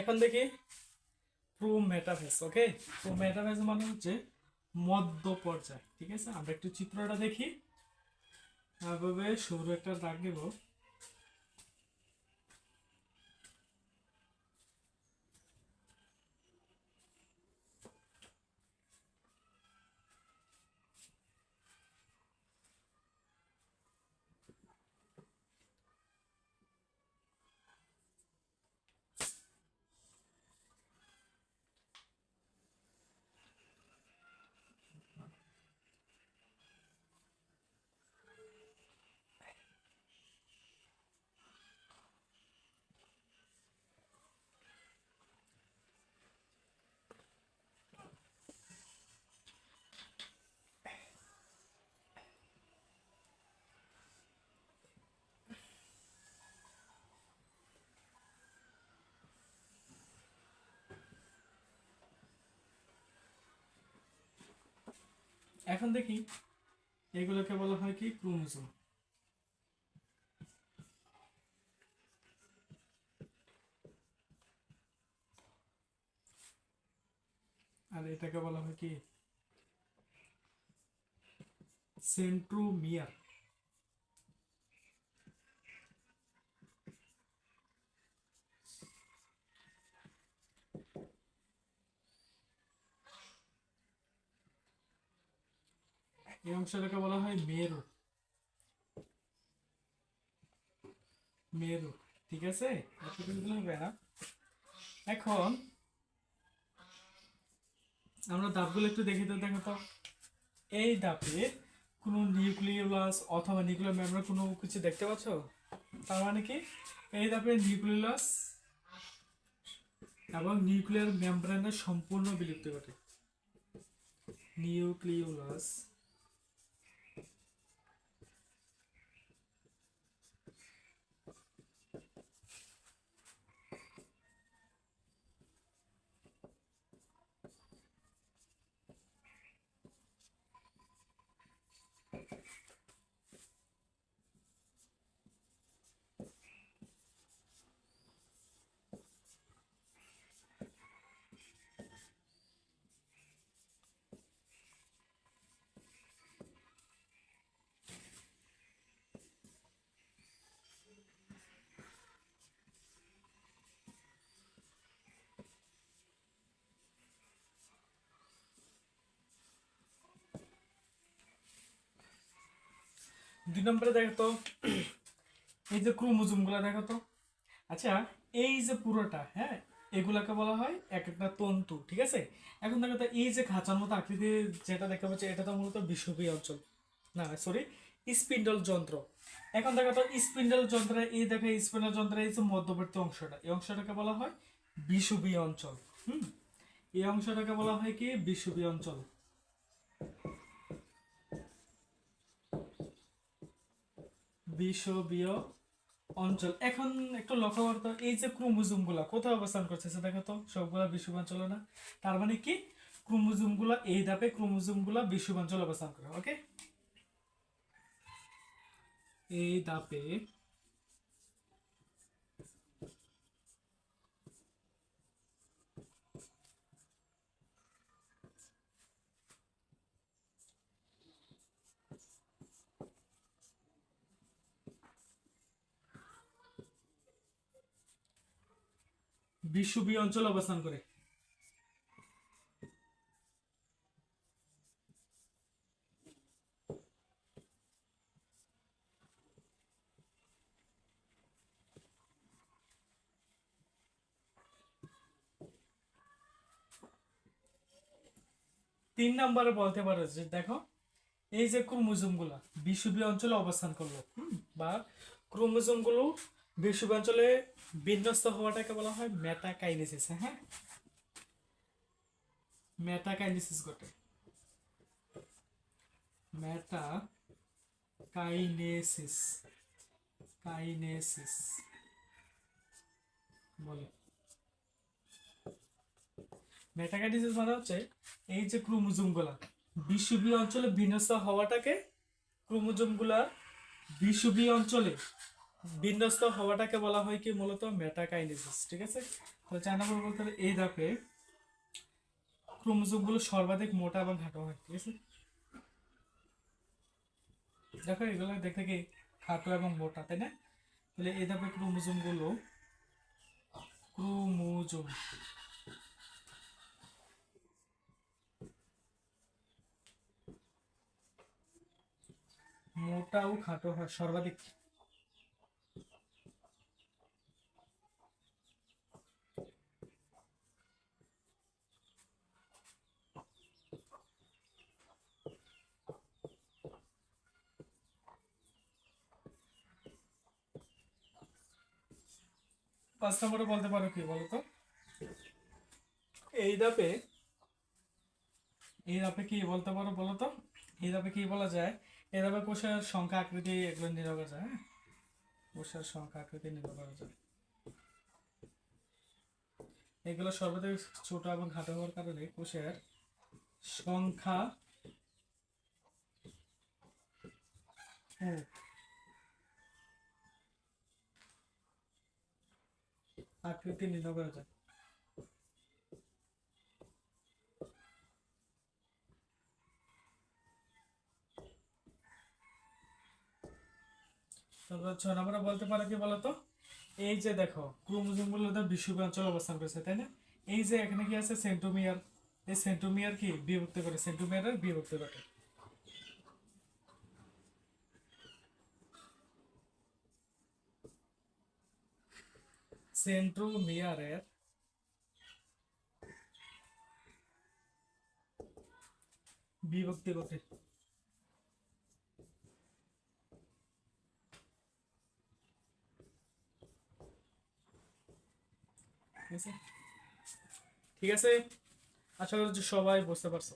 এখন দেখি প্রোমেটাফেজ। ওকে, প্রোমেটাফেজ মানে হচ্ছে মধ্য পর্যায়। ঠিক আছে, আমরা একটু চিত্রটা দেখি। এভাবে সরু একটা দাগ দেব। এখন দেখি এগুলোকে বলা হয় কি ক্রোমোজোম। আর এটাকে বলা হয় কি সেন্ট্রোমিয়ার। এই অংশটাকে বলা হয় মেরু। মেরু, ঠিক আছে, এতটুকু হবে না। এখন আমরা ধাপগুলো একটু দেখি তো, দেখো তো এই ধাপে কোনো নিউক্লিয়াস অথবা নিউক্লিয়ার মেমব্রেন কোনো কিছু দেখতে পাচ্ছ? তার মানে কি এই ধাপে নিউক্লিয়াস এবং নিউক্লিয়ার মেমব্রেনের সম্পূর্ণ বিলুপ্তি ঘটে। নিউক্লিয়াস দুই নম্বরে দেখো তো এই যে ক্রোমোজোম গুলা দেখো তো। আচ্ছা, এই যে পুরোটা, হ্যাঁ, এগুলাকে বলা হয় এক একটা তন্তু। ঠিক আছে, এখন দেখো তো এই যে খাঁচার মতো আকৃতি যেটা দেখতে পাচ্ছি, এটা তো মূলত বিষুবীয় অঞ্চল, না সরি, স্পিন্ডল যন্ত্র। এখন দেখো তো স্পিন্ডল যন্ত্রের এই দেখো স্পিন্ডল যন্ত্রের এই যে মধ্যবর্তী অংশটা, এই অংশটাকে বলা হয় বিষুবীয় অঞ্চল। হুম, এই অংশটাকে বলা হয় কি বিষুবীয় অঞ্চল। বিষুবীয় অঞ্চল। এখন একটু লক্ষ্য করতো এই যে ক্রোমোজোম গুলা কোথায় অবস্থান করতেছে, দেখো তো সবগুলা বিষুবাঞ্চলে না। তার মানে কি ক্রোমোজোম গুলা এই ধাপে ক্রোমোজোম গুলা বিষুবাঞ্চলে অবস্থান করে। ওকে, এই ধাপে বিষুবীয় অঞ্চলে অবস্থান করে। 3 নম্বরে বলতে পারো যে দেখো এই যে ক্রোমোজোম গুলা বিষুবীয় অঞ্চলে অবস্থান করলো, বা ক্রোমোজোম গুলো বিষুবীয় অঞ্চলে বিন্যস্ত হওয়াটাকে বলা হয় মেটাকাইনেসিস। হ্যাঁ, মেটাকাইনেসিস ঘটে। মেটাকাইনেসিস, কাইনেসিস বলে। মেটাকাইনেসিস মানে হচ্ছে এই যে ক্রোমোজোম গুলা বিষুবীয় অঞ্চলে বিন্যস্ত হওয়াটাকে, ক্রোমোজোম গুলা বিষুবীয় অঞ্চলে বিন্যস্ত হওয়াটাকে বলা হয় কি মূলত মেটাকাইনেসিস, ঠিক আছে। তাহলে 4 নম্বর বলতে হবে এই ধাপে ক্রোমোজোম গুলো সর্বাধিক মোটা এবং খাটো হয়, ঠিক আছে। দেখো এগুলো দেখতে কি খাটো এবং মোটা, তাই না? তাহলে এই ধাপে ক্রোমোজোম মোটা ও খাটো হয় সর্বাধিক। পাঁচ নম্বরে বলতে পারো কি বলতো, এই ধাপে এই ধাপে কি বলতে পারো বলতো, এই ধাপে কি বলা যায়, এই ধাপে কোষের সংখ্যা আকৃতি এগুলো নির্ণয় করা যায়, হ্যাঁ, কোষের সংখ্যা আকৃতি নির্ণয় করা যায়। এগুলো সর্বাধিক ছোট এবং খাটো হওয়ার কারণে কোষের সংখ্যা ও আকৃতি নির্ণয় করা যায়। তারপর 6 নম্বরে বলতে পারো কি বলতো, এই যে দেখো ক্রোমোজোম গুলো তো বিষুবীয় অঞ্চলে অবস্থান করেছে, তাই না? এই যে এখানে কি আছে সেন্ট্রোমিয়ার, এই সেন্ট্রোমিয়ার কি বিভক্ত করে, সেন্ট্রোমিয়ারের বিভক্ত ঘটে। সেন্ট্রোমিয়ারের বিভক্তি ঘটে। ঠিক আছে, ঠিক আছে, আশা করছি সবাই বুঝতে পারছো।